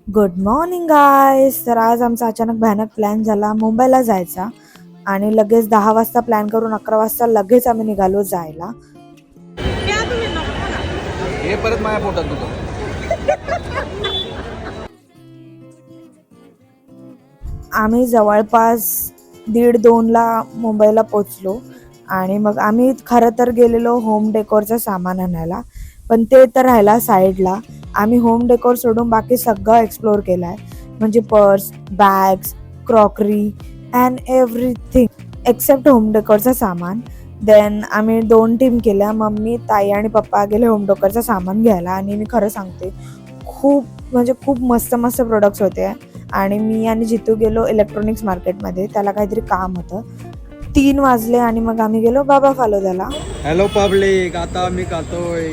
Good morning guys. तर आज आमचा अचानक भयानक प्लॅन झाला मुंबईला जायचा आणि लगेच 10 वाजता प्लॅन करून 11 वाजता लगेच आम्ही निघालो जायला. हे परत माझ्या पोटात तुझं. आम्ही जवळपास 1:30-2ला मुंबईला पोचलो आणि मग आम्ही खरं तर गेलेलो होम डेकोरचं सामान आणायला, पण ते तर राहिला साईडला. आम्ही होम डेकोर सोडून बाकी सगळं एक्सप्लोअर केलं आहे, म्हणजे purse, bags, crockery and everything except home डेकोरचं सामान. देन आम्ही 2 टीम केल्या. मम्मी, ताई आणि पप्पा गेले होम डेकोरचं सामान घ्यायला आणि मी खरं सांगते खूप मस्त मस्त प्रोडक्ट्स होते आणि मी आणि जितू गेलो इलेक्ट्रॉनिक्स मार्केटमध्ये. त्याला काहीतरी काम होतं. 3 वाजले आणि मग आम्ही गेलो बाबा फालोद्याला. हॅलो पब्लिक, आता मी खातोय.